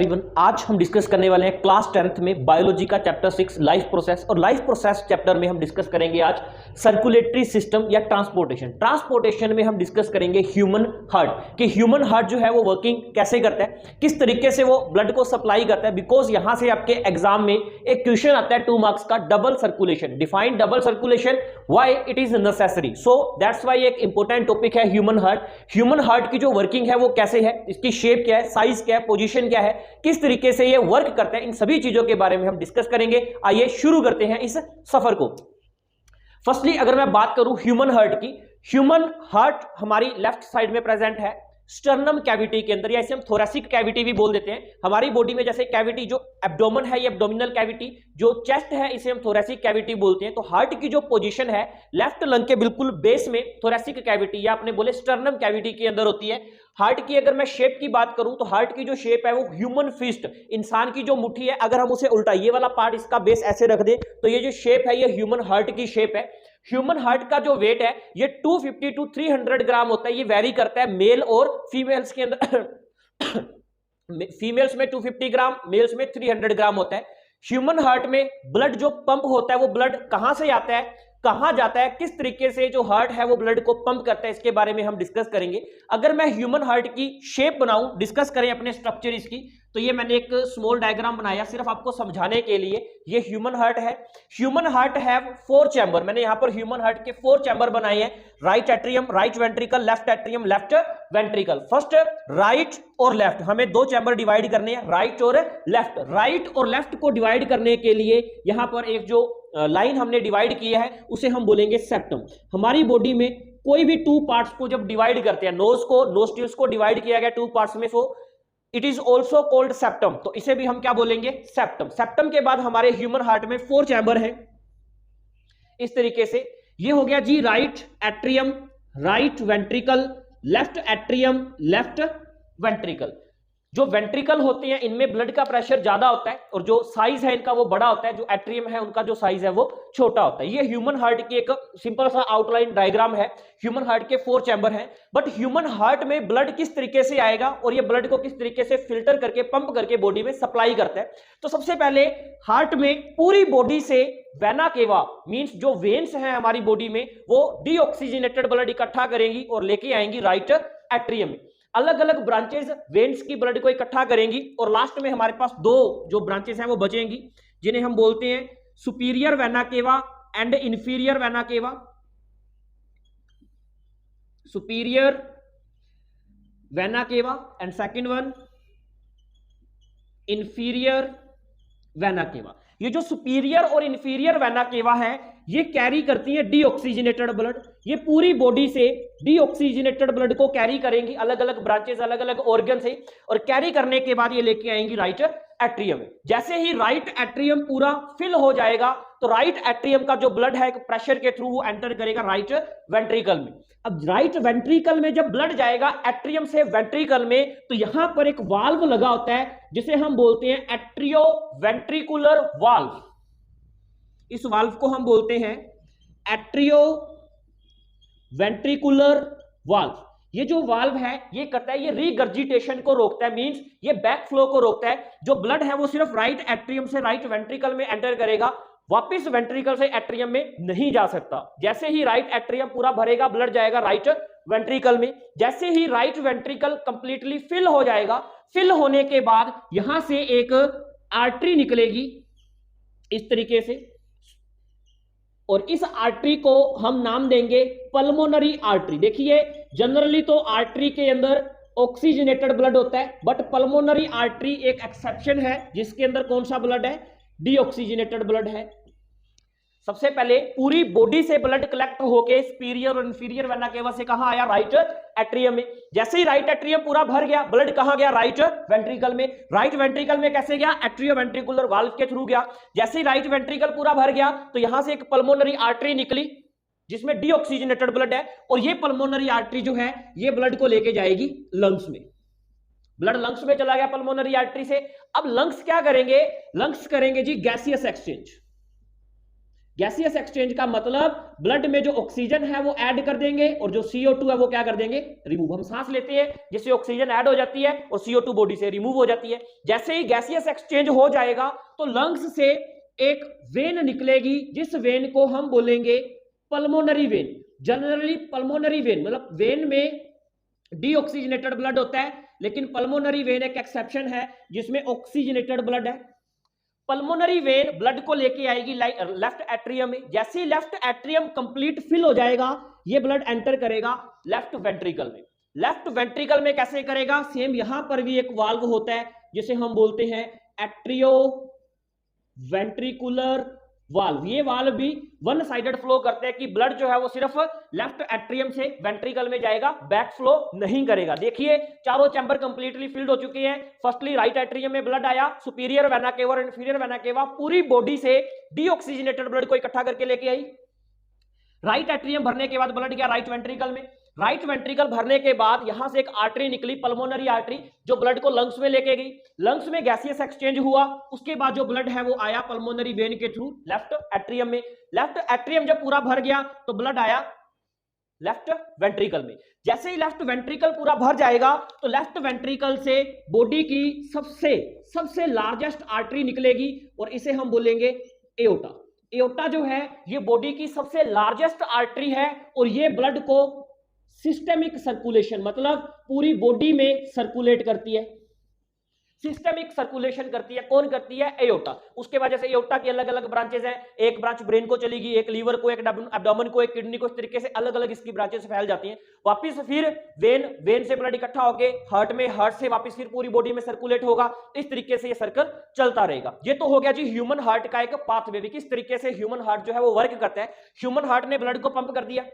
Everyone, आज हम discuss करने वाले हैं क्लास 10th में बायोलॉजी का चैप्टर 6 लाइफ प्रोसेस। और लाइफ प्रोसेस चैप्टर में हम डिस्कस करेंगे आज सर्कुलेटरी सिस्टम या ट्रांसपोर्टेशन में हम डिस्कस करेंगे ह्यूमन हार्ट कि ह्यूमन हार्ट जो है वो वर्किंग कैसे करता है, किस तरीके से वो ब्लड को सप्लाई करता है। बिकॉज यहां से आपके एग्जाम में एक क्वेश्चन आता है 2 मार्क्स का, double circulation, define double circulation, why it is necessary. So that's why एक इंपॉर्टेंट टॉपिक है ह्यूमन हार्ट। ह्यूमन हार्ट की जो वर्किंग है वो कैसे है, इसकी शेप क्या है, साइज क्या है, पोजीशन क्या है, किस तरीके से ये वर्क करता है, इन सभी चीजों के बारे में हम डिस्कस करेंगे। आइए शुरू करते हैं इस सफर को। फर्स्टली अगर मैं बात करूं ह्यूमन हार्ट की, ह्यूमन हार्ट हमारी लेफ्ट साइड में प्रेजेंट है स्टर्नम कैविटी के अंदर, या इसे हम थोरेसिक कैविटी भी बोल देते हैं। हमारी बॉडी में जैसे कैविटी जो एब्डोमेन है ये एब्डोमिनल कैविटी, जो चेस्ट है इसे हम थोरेसिक कैविटी बोलते हैं। तो हार्ट की जो पोजीशन है लेफ्ट लंग के बिल्कुल बेस में थोरेसिक कैविटी या आपने बोले स्टर्नम कैविटी के अंदर होती है। हार्ट की अगर मैं शेप की बात करूं तो हार्ट की जो शेप है वो ह्यूमन फिस्ट, इंसान की जो मुट्ठी है, अगर हम उसे उल्टा ये वाला पार्ट इसका बेस ऐसे रख दें तो ये जो शेप है ये ह्यूमन हार्ट की शेप है। ह्यूमन हार्ट का जो वेट है ये 250 टू 300 ग्राम होता है। ये वेरी करता है मेल और फीमेल्स के अंदर फीमेल्स में 250 ग्राम, मेल्स में 300 ग्राम होता है। ह्यूमन हार्ट में ब्लड जो पंप होता है वो ब्लड कहां से आता है, कहां जाता है, किस तरीके से जो हार्ट है वो ब्लड को पंप करता है, इसके बारे में हम डिस्कस करेंगे। अगर मैं ह्यूमन हार्ट की शेप बनाऊं, डिस्कस करें अपने स्ट्रक्चर इसकी, तो ये मैंने एक स्मॉल डायग्राम बनाया सिर्फ आपको समझाने के लिए। ये ह्यूमन हार्ट है। ह्यूमन हार्ट है 4 चैम्बर, मैंने यहां पर ह्यूमन हार्ट के 4 चैम्बर बनाए हैं। Right atrium, right ventricle, left atrium, left ventricle. First right और लेफ्ट, हमें 2 चैम्बर डिवाइड करने हैं, राइट और लेफ्ट। राइट और लेफ्ट को डिवाइड करने के लिए यहां पर एक जो लाइन हमने डिवाइड किया है उसे हम बोलेंगे सेप्टम। हमारी बॉडी में कोई भी 2 पार्ट्स को जब डिवाइड करते हैं, नोज को, नोस्ट्रिल्स को डिवाइड किया गया 2 पार्ट्स में, so it is also called septum. तो इसे भी हम क्या बोलेंगे, सेप्टम। सेप्टम के बाद हमारे ह्यूमन हार्ट में 4 चैम्बर है इस तरीके से। ये हो गया जी right atrium, right ventricle, left atrium, left ventricle. जो वेंट्रिकल होते हैं इनमें ब्लड का प्रेशर ज्यादा होता है और जो साइज है इनका वो बड़ा होता है, जो एट्रियम है उनका जो साइज है वो छोटा होता है। ये ह्यूमन हार्ट की एक सिंपल सा आउटलाइन डायग्राम है। ह्यूमन हार्ट के 4 चैम्बर हैं, बट ह्यूमन हार्ट में ब्लड किस तरीके से आएगा और ये ब्लड को किस तरीके से फिल्टर करके, पंप करके बॉडी में सप्लाई करता है। तो सबसे पहले हार्ट में पूरी बॉडी से वेना केवा मींस जो वेन्स हैं हमारी बॉडी में वो डीऑक्सीजनेटेड ब्लड इकट्ठा करेंगी और लेके आएंगी राइट एट्रियम में। अलग अलग ब्रांचेस वेन्स की ब्लड को इकट्ठा करेंगी और लास्ट में हमारे पास 2 जो ब्रांचेस हैं वो बचेंगी, जिन्हें हम बोलते हैं superior vena cava and inferior vena cava. Superior vena cava and second one inferior vena cava. ये जो सुपीरियर और इंफीरियर वेना केवा है ये कैरी करती है डीऑक्सीजनेटेड ब्लड। ये पूरी बॉडी से डीऑक्सीजनेटेड ब्लड को कैरी करेंगी, अलग अलग ब्रांचेस, अलग अलग ऑर्गन से, और कैरी करने के बाद ये लेके आएंगी राइट एट्रियम में। जैसे ही राइट एट्रियम पूरा फिल हो जाएगा तो राइट एट्रियम का जो ब्लड है प्रेशर के थ्रू वो एंटर करेगा राइट वेंट्रिकल में। अब राइट वेंट्रिकल में जब ब्लड जाएगा एट्रियम से वेंट्रिकल में, तो यहां पर एक वाल्व लगा होता है जिसे हम बोलते हैं एट्रियो वेंट्रिकुलर वाल्व। इस वाल्व को हम बोलते हैं एट्रियो वेंट्रिकुलर वाल्व। ये जो वाल्व है ये करता है, ये रीगर्जिटेशन को रोकता है, मींस ये बैक फ्लो को रोकता है। जो ब्लड है वो सिर्फ राइट एट्रियम से राइट वेंट्रिकल में एंटर करेगा, वापस वेंट्रिकल से एट्रियम में नहीं जा सकता। जैसे ही राइट एट्रियम पूरा भरेगा ब्लड जाएगा राइट वेंट्रिकल में। जैसे ही राइट वेंट्रिकल कंप्लीटली फिल हो जाएगा, फिल होने के बाद यहां से एक आर्टरी निकलेगी इस तरीके से, और इस आर्टरी को हम नाम देंगे पल्मोनरी आर्टरी। देखिए जनरली तो आर्टरी के अंदर ऑक्सीजनेटेड ब्लड होता है, बट पल्मोनरी आर्टरी एक एक्सेप्शन है जिसके अंदर कौन सा ब्लड है, डीऑक्सीजनेटेड ब्लड है। सबसे पहले पूरी बॉडी से ब्लड कलेक्ट होके सुपीरियर और इंफीरियर वेना केवा से कहां आया, राइट एट्रियम में। जैसे ही राइट एट्रियम पूरा भर गया, ब्लड कहां गया, राइट वेंट्रिकल में। राइट वेंट्रिकल में कैसे गया, एट्रियो वेंट्रिकुलर वाल्व के थ्रू गया। जैसे ही राइट वेंट्रिकल पूरा भर गया तो यहां से एक पल्मोनरी आर्टरी निकली जिसमें डीऑक्सीजनेटेड ब्लड है, और ये पल्मोनरी आर्टरी जो है ये ब्लड को लेके जाएगी लंग्स में। ब्लड लंग्स में चला गया पल्मोनरी आर्टरी से। अब लंग्स क्या करेंगे, लंग्स करेंगे जी गैसियस एक्सचेंज। गैसियस एक्सचेंज का मतलब ब्लड में जो ऑक्सीजन है वो ऐड कर देंगे और जो CO2 है वो क्या कर देंगे, रिमूव। हम सांस लेते हैं जिससे ऑक्सीजन ऐड हो जाती है और CO2 बॉडी से रिमूव हो जाती है। जैसे ही गैसियस एक्सचेंज हो जाएगा तो लंग्स से एक वेन निकलेगी, जिस वेन को हम बोलेंगे pulmonary vein. Generally pulmonary vein मतलब वेन में डीऑक्सीजनेटेड ब्लड होता है, लेकिन पल्मोनरी वेन एक एक्सेप्शन है जिसमें ऑक्सीजनेटेड ब्लड है। पल्मोनरी वेन ब्लड को लेके आएगी लेफ्ट एट्रियम में। जैसे ही लेफ्ट एट्रियम कंप्लीट फिल हो जाएगा, ये ब्लड एंटर करेगा लेफ्ट वेंट्रिकल में। लेफ्ट वेंट्रिकल में कैसे करेगा, सेम यहां पर भी एक वाल्व होता है जिसे हम बोलते हैं एट्रियो वेंट्रिकुलर वाल्व। ये वाल्व भी वन साइडेड फ्लो करते हैं कि ब्लड जो है वो सिर्फ लेफ्ट एट्रियम से वेंट्रिकल में जाएगा, बैक फ्लो नहीं करेगा। देखिए चारों चैम्बर कंप्लीटली फिल्ड हो चुके हैं। फर्स्टली राइट एट्रियम में ब्लड आया, सुपीरियर वेना केवा और इंफीरियर वेना केवा पूरी बॉडी से डीऑक्सीजनेटेड ब्लड को इकट्ठा करके लेके आई। राइट एट्रियम भरने के बाद ब्लड गया राइट वेंट्रिकल में। राइट वेंट्रिकल भरने के बाद यहां से एक आर्टरी निकली, पल्मोनरी आर्टरी, जो ब्लड को लंग्स में लेके गई। लंग्स में गैसियस एक्सचेंज हुआ, उसके बाद जो ब्लड है वो आया पल्मोनरी वेन के थ्रू लेफ्ट एट्रियम में। लेफ्ट एट्रियम जब पूरा भर गया तो ब्लड आया लेफ्ट वेंट्रिकल में। जैसे ही लेफ्ट वेंट्रिकल पूरा भर जाएगा तो लेफ्ट वेंट्रिकल से बॉडी की सबसे लार्जेस्ट आर्टरी निकलेगी और इसे हम बोलेंगे एओर्टा। एओर्टा जो है ये बॉडी की सबसे लार्जेस्ट आर्टरी है और ये ब्लड को सिस्टेमिक सर्कुलेशन मतलब पूरी बॉडी में सर्कुलेट करती है। सिस्टेमिक सर्कुलेशन करती है, कौन करती है, एओर्टा। उसके वजह से एओर्टा की अलग अलग ब्रांचेस हैं, एक ब्रांच ब्रेन को चलेगी, एक लीवर को, एक एब्डोमेन को, एक किडनी को, इस तरीके से अलग अलग इसकी ब्रांचेस फैल जाती हैं। वापस फिर वेन से ब्लड इकट्ठा होके हार्ट में, हार्ट से वापस फिर पूरी बॉडी में सर्कुलेट होगा। इस तरीके से ये सर्कल चलता रहेगा। ये तो हो गया जी ह्यूमन हार्ट का एक पाथवे, किस तरीके से ह्यूमन हार्ट जो है वो वर्क करता है। ह्यूमन हार्ट ने ब्लड को पंप कर दिया,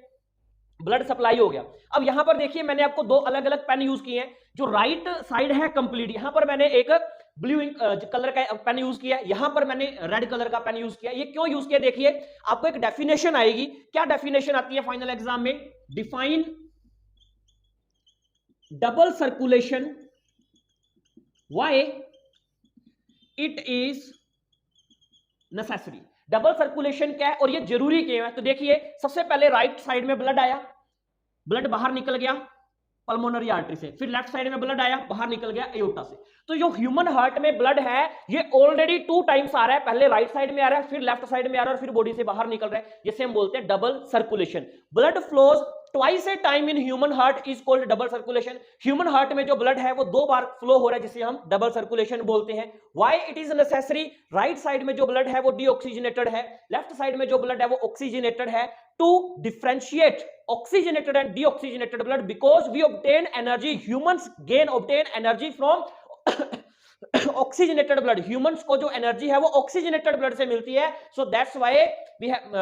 ब्लड सप्लाई हो गया। अब यहां पर देखिए मैंने आपको दो अलग अलग पेन यूज किए हैं। जो राइट साइड है कंप्लीट, यहां पर मैंने एक ब्लू कलर का पेन यूज किया, यहां पर मैंने रेड कलर का पेन यूज किया। ये क्यों यूज किया, देखिए आपको एक डेफिनेशन आएगी। क्या डेफिनेशन आती है फाइनल एग्जाम में, define double circulation why it is necessary. Double circulation क्या है और ये जरूरी क्यों है, तो देखिए सबसे पहले राइट साइड में ब्लड आया, ब्लड बाहर निकल गया पल्मोनरी आर्टरी से, फिर लेफ्ट साइड में ब्लड आया, बाहर निकल गया एओर्टा से। तो जो ह्यूमन हार्ट में ब्लड है ये ऑलरेडी 2 टाइम्स आ रहा है, पहले राइट साइड में आ रहा है, फिर लेफ्ट साइड में आ रहा है और फिर बॉडी से बाहर निकल रहा है, जिसे हम बोलते हैं double circulation. Blood flows twice A time in human heart is called double circulation. Human heart में जो ब्लड है वो 2 बार फ्लो हो रहा है, जिसे हम डबल सर्कुलेशन बोलते हैं। Why it is necessary, right side में जो ब्लड है वो डीऑक्सीजनेटेड है, लेफ्ट साइड में जो ब्लड है वो ऑक्सीजनेटेड है। To differentiate oxygenated and deoxygenated blood, because we obtain energy, humans obtain energy from oxygenated blood. Humans को जो एनर्जी है वो ऑक्सीजनेटेड ब्लड से मिलती है। So that's why we have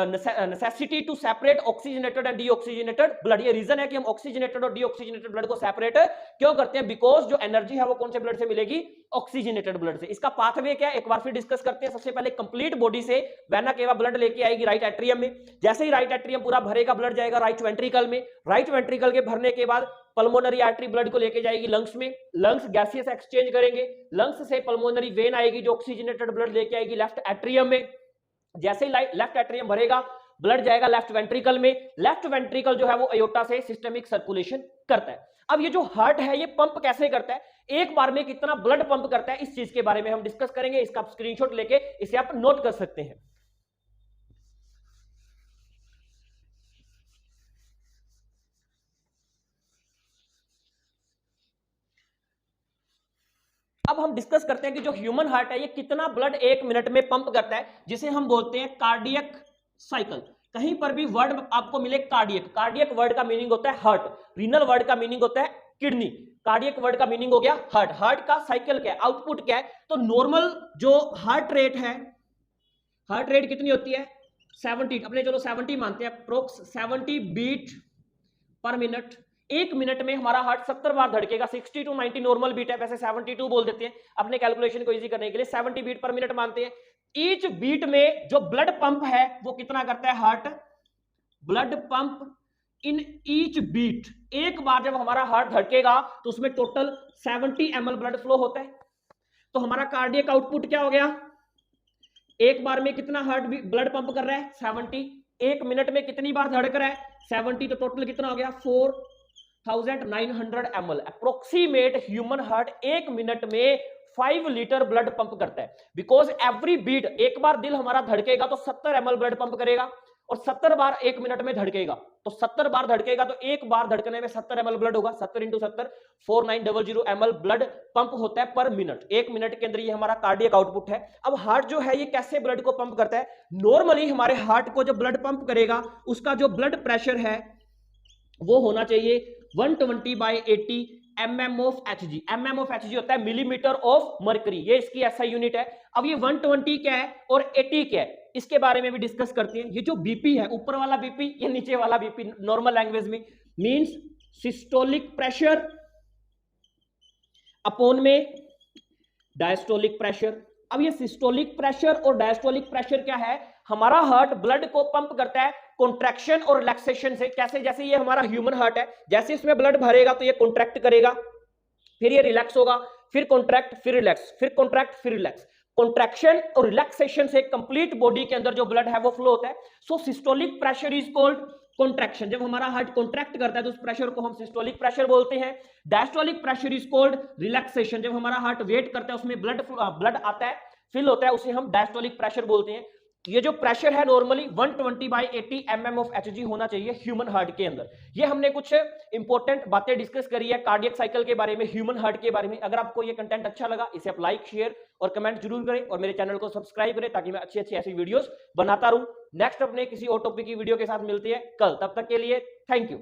necessity to separate oxygenated and deoxygenated blood. ये reason है कि हम ऑक्सीजनेटेड और डीऑक्सीजनेटेड ब्लड को सेपरेट क्यों करते हैं, बिकॉज जो एनर्जी है वो कौन से ब्लड से मिलेगी, ऑक्सीजनेटेड ब्लड से। इसका पाथवे क्या है एक बार फिर डिस्कस करते हैं। सबसे पहले कंप्लीट बॉडी से वेना केवा ब्लड लेके आएगी राइट एट्रियम में। जैसे ही राइट एट्रियम पूरा भरेगा ब्लड जाएगा राइट वेंट्रिकल में। राइट वेंट्रिकल के भरने के बाद पल्मोनरी आर्टरी ब्लड को लेके जाएगी लंग्स में, लंग्स गैसियस एक्सचेंज करेंगे, लंग्स से पल्मोनरी वेन आएगी जो ऑक्सीजनेटेड ब्लड लेके आएगी लेफ्ट एट्रियम में। जैसे ही लेफ्ट एट्रियम भरेगा ब्लड जाएगा लेफ्ट वेंट्रिकल में। लेफ्ट वेंट्रिकल जो है वो एओर्टा से सिस्टेमिक सर्कुलेशन करता है। अब ये जो हार्ट है ये पंप कैसे करता है, एक बार में कितना ब्लड पंप करता है, इस चीज के बारे में हम डिस्कस करेंगे। इसका आप स्क्रीनशॉट लेके इसे आप नोट कर सकते हैं। अब हम डिस्कस करते हैं कि जो ह्यूमन हार्ट है ये कितना ब्लड 1 मिनट में पंप करता है, जिसे हम बोलते हैं कार्डियक साइकिल। कहीं पर भी वर्ड आपको मिले कार्डियक, कार्डियक वर्ड का मीनिंग होता है हार्ट, रीनल वर्ड का मीनिंग होता है किडनी, कार्डियक वर्ड का मीनिंग हो गया हार्ट। हार्ट का साइकिल क्या है, आउटपुट क्या है, तो नॉर्मल जो हार्ट रेट है, हार्ट रेट कितनी होती है 70, अपने चलो 70 मानते हैं, approx 70 beat per minute. 1 minute में हमारा हार्ट 70 बार धड़केगा। 60 to 90 नॉर्मल बीट है, वैसे 72 बोल देते हैं अपने कैलकुलेशन को इजी करने के लिए, 70 बीट पर मिनट मानते हैं। ईच बीट में जो ब्लड पंप है वो कितना करता है heart, blood pump in each beat, एक बार जब हमारा हार्ट धड़केगा तो उसमें टोटल 70 ml ब्लड फ्लो होता है। तो हमारा कार्डियक आउटपुट क्या हो गया, एक बार में कितना हार्ट ब्लड पंप कर रहा है 70, एक मिनट में कितनी बार धड़क रहा है 70, तो टोटल कितना हो गया 4900 ml। अप्रोक्सीमेट ह्यूमन हार्ट एक मिनट में 5 लीटर ब्लड पंप करता है। बिकॉज एवरी बीट, एक बार दिल हमारा धड़केगा तो 70 ml ब्लड पंप करेगा, और 70 बार एक मिनट में धड़केगा, तो 70 बार धड़केगा तो एक बार धड़कने में 70 ml ब्लड होगा। 70 × 70 4900 ml ब्लड पंप होता है पर मिनट। एक मिनट के अंदर ये हमारा कार्डियक आउटपुट है। अब हार्ट जो है ये कैसे ब्लड को पंप करता है? नॉर्मली हमारे हार्ट को जब ब्लड पंप करेगा उसका जो ब्लड प्रेशर है वो होना चाहिए 120/80 mm of Hg। mm of Hg होता है मिलीमीटर ऑफ मर्करी, ये इसकी ऐसा यूनिट है। अब ये 120 क्या है और 80 क्या है, इसके बारे में भी डिस्कस करते हैं। ये जो बीपी है, ऊपर वाला बीपी, ये नीचे वाला बीपी, नॉर्मल लैंग्वेज में मींस सिस्टोलिक प्रेशर अपॉन में डायस्टोलिक प्रेशर। अब ये सिस्टोलिक प्रेशर और डायस्टोलिक प्रेशर क्या है? हमारा हार्ट ब्लड को पंप करता है कॉन्ट्रैक्शन और रिलैक्सेशन से। कैसे? जैसे ये हमारा ह्यूमन हार्ट है, जैसे इसमें ब्लड भरेगा तो ये कॉन्ट्रैक्ट करेगा, फिर ये रिलैक्स होगा, फिर कॉन्ट्रैक्ट, फिर रिलैक्स, फिर कॉन्ट्रैक्ट, फिर रिलैक्स। कॉन्ट्रैक्शन और रिलैक्सेशन से कंप्लीट बॉडी के अंदर जो ब्लड है वो फ्लो होता है। So systolic pressure is called contraction. जब हमारा हार्ट कॉन्ट्रैक्ट करता है तो उस प्रेशर को हम सिस्टोलिक प्रेशर बोलते हैं। Diastolic pressure is called relaxation. जब हमारा हार्ट वेट करता है उसमें ब्लड आता है, फिल होता है, उसे हम डायस्टोलिक प्रेशर बोलते हैं। ये जो प्रेशर है नॉर्मली 120/80 mm ऑफ Hg होना चाहिए ह्यूमन हार्ट के अंदर। ये हमने कुछ इंपॉर्टेंट बातें डिस्कस करी है कार्डियक साइकिल के बारे में, ह्यूमन हार्ट के बारे में। अगर आपको ये कंटेंट अच्छा लगा इसे आप लाइक, शेयर और कमेंट जरूर करें, और मेरे चैनल को सब्सक्राइब करें ताकि मैं अच्छी अच्छी ऐसी वीडियोस बनाता रहूं। नेक्स्ट अपने किसी और टॉपिक की वीडियो के साथ मिलते हैं कल, तब तक के लिए थैंक यू।